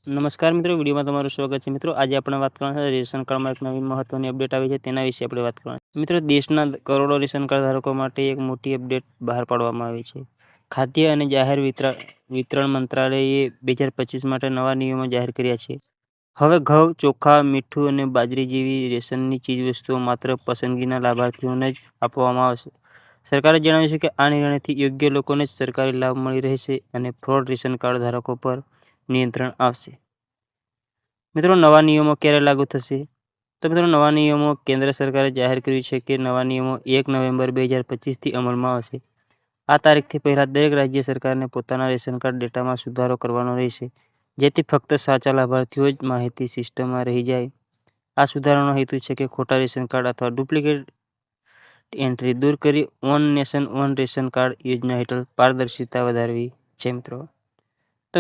નમસ્કાર મિત્રો, વિડીયોમાં તમારું સ્વાગત છે. મિત્રો, આજે આપણે વાત કરવાની છે રેશન કાર્ડમાં એક નવી મહત્વની અપડેટ આવી છે તેના વિશે આપણે વાત કરવાની. મિત્રો, દેશના કરોડો રેશન કાર્ડ ધારકો માટે એક મોટી અપડેટ બહાર પાડવામાં આવી છે. ખાદ્ય અને જાહેર વિતરણ મંત્રાલયે 2025 માટે નવા નિયમો જાહેર કર્યા છે. હવે ઘઉં, ચોખા, મીઠું અને બાજરી જેવી રેશનની ચીજવસ્તુઓ માત્ર પસંદગીના લાભાર્થીઓને જ આપવામાં આવશે. સરકારે જણાવ્યું છે કે આ નિર્ણયથી યોગ્ય લોકોને જ સરકારી લાભ મળી રહેશે અને ફ્રોડ રેશન કાર્ડ ધારકો પર નિયંત્રણ આવશે. મિત્રો, નવા નિયમો ક્યારે લાગુ થશે? તો મિત્રો, નવા નિયમો કેન્દ્ર સરકારે જાહેર કર્યું છે કે નવા નિયમો 1 નવેમ્બર 2025 થી અમલમાં આવશે. આ તારીખથી પહેલા દરેક રાજ્ય સરકારને પોતાના રેશન કાર્ડ ડેટામાં સુધારો કરવાનો રહેશે, જેથી ફક્ત સાચા લાભાર્થીઓ જ માહિતી સિસ્ટમમાં રહી જાય. આ સુધારાનો હેતુ છે કે ખોટા રેશન કાર્ડ અથવા ડુપ્લિકેટ એન્ટ્રી દૂર કરી one nation one ration card યોજના હેઠળ પારદર્શિતા વધારવી છે.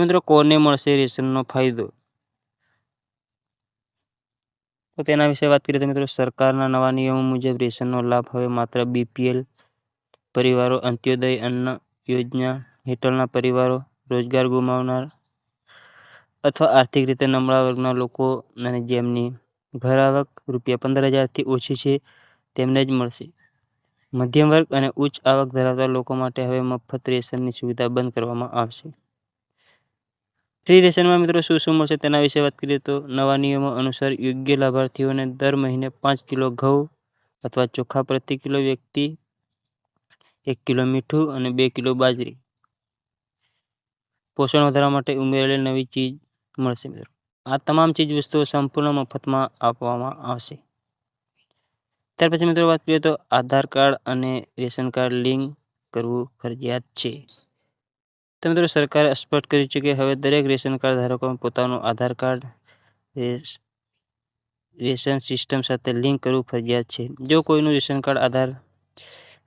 મિત્રો, કોને મળશે રેશનનો ફાયદો? તો તેના વિશે વાત કરીએ તો મિત્રો, સરકારના નવા નિયમો મુજબ રેશનનો લાભ હવે માત્ર બીપીએલ પરિવારો, અંત્યોદય અન્ન યોજના હેઠળના પરિવારો, રોજગાર ગુમાવનાર અથવા આર્થિક રીતે નબળા વર્ગના લોકો અને જેમની ઘર આવક ₹15,000 થી ઓછી છે તેમને જ મળશે. મધ્યમ વર્ગ અને ઉચ્ચ આવક ધરાવતા લોકો માટે હવે મફત રેશનની સુવિધા બંધ કરવામાં આવશે. ફ્રી રેશનમાં મિત્રો શું મળશે તેના વિશે વાત કરીએ તો નવા નિયમો અનુસાર યોગ્ય લાભાર્થીઓને દર મહિને 5 કિલો ઘઉં અથવા ચોખા પ્રતિ કિલો વ્યક્તિ, 1 કિલો મીઠું અને 2 કિલો બાજરી પોષણ વધારવા માટે ઉમેરેલી નવી ચીજ મળશે. આ તમામ ચીજ વસ્તુઓ સંપૂર્ણ મફતમાં આપવામાં આવશે. ત્યાર પછી મિત્રો વાત કરીએ તો આધાર કાર્ડ અને રેશન કાર્ડ લિંક કરવું ફરજિયાત છે. તો મિત્રો, સરકારે સ્પષ્ટ કર્યું છે કે હવે દરેક રેશન કાર્ડ ધારકો પોતાનું આધાર કાર્ડ રેશન સિસ્ટમ સાથે લિંક કરવું ફરજિયાત છે. જો કોઈનું રેશન કાર્ડ આધાર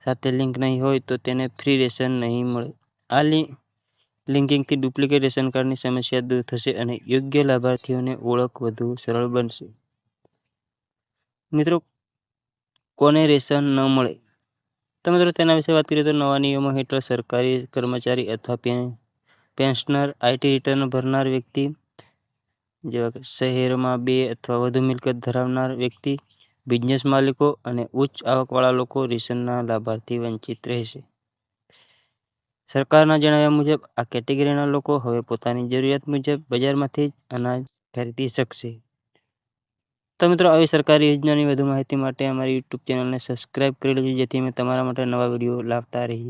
સાથે લિંક નહીં હોય તો તેને ફ્રી રેશન નહીં મળે. આ લિંકિંગથી ડુપ્લિકેટ રેશન કાર્ડની સમસ્યા દૂર થશે અને યોગ્ય લાભાર્થીઓની ઓળખ વધુ સરળ બનશે. મિત્રો, કોને રેશન ન મળે? તો મિત્રો, તેના વિશે વાત કરીએ તો નવા નિયમો હેઠળ સરકારી કર્મચારી અથવા પેન્શનર, આઈટી રિટર્ન ભરનાર વ્યક્તિ, જેવા કે શહેરમાં 2 અથવા વધુ મિલકત ધરાવનાર વ્યક્તિ, બિઝનેસ માલિકો અને ઉચ્ચ આવકવાળા લોકો રેશનના લાભથી વંચિત રહેશે. સરકારના જણાવ્યા મુજબ આ કેટેગરીના લોકો હવે પોતાની જરૂરિયાત મુજબ બજારમાંથી જ અનાજ ખરીદી શકશે. તો મિત્રો, આવી સરકારી યોજનાની વધુ માહિતી માટે અમારી યુટ્યુબ ચેનલને સબસ્ક્રાઇબ કરી લેજો, જેથી અમે તમારા માટે નવા વિડીયો લાવતા રહીએ.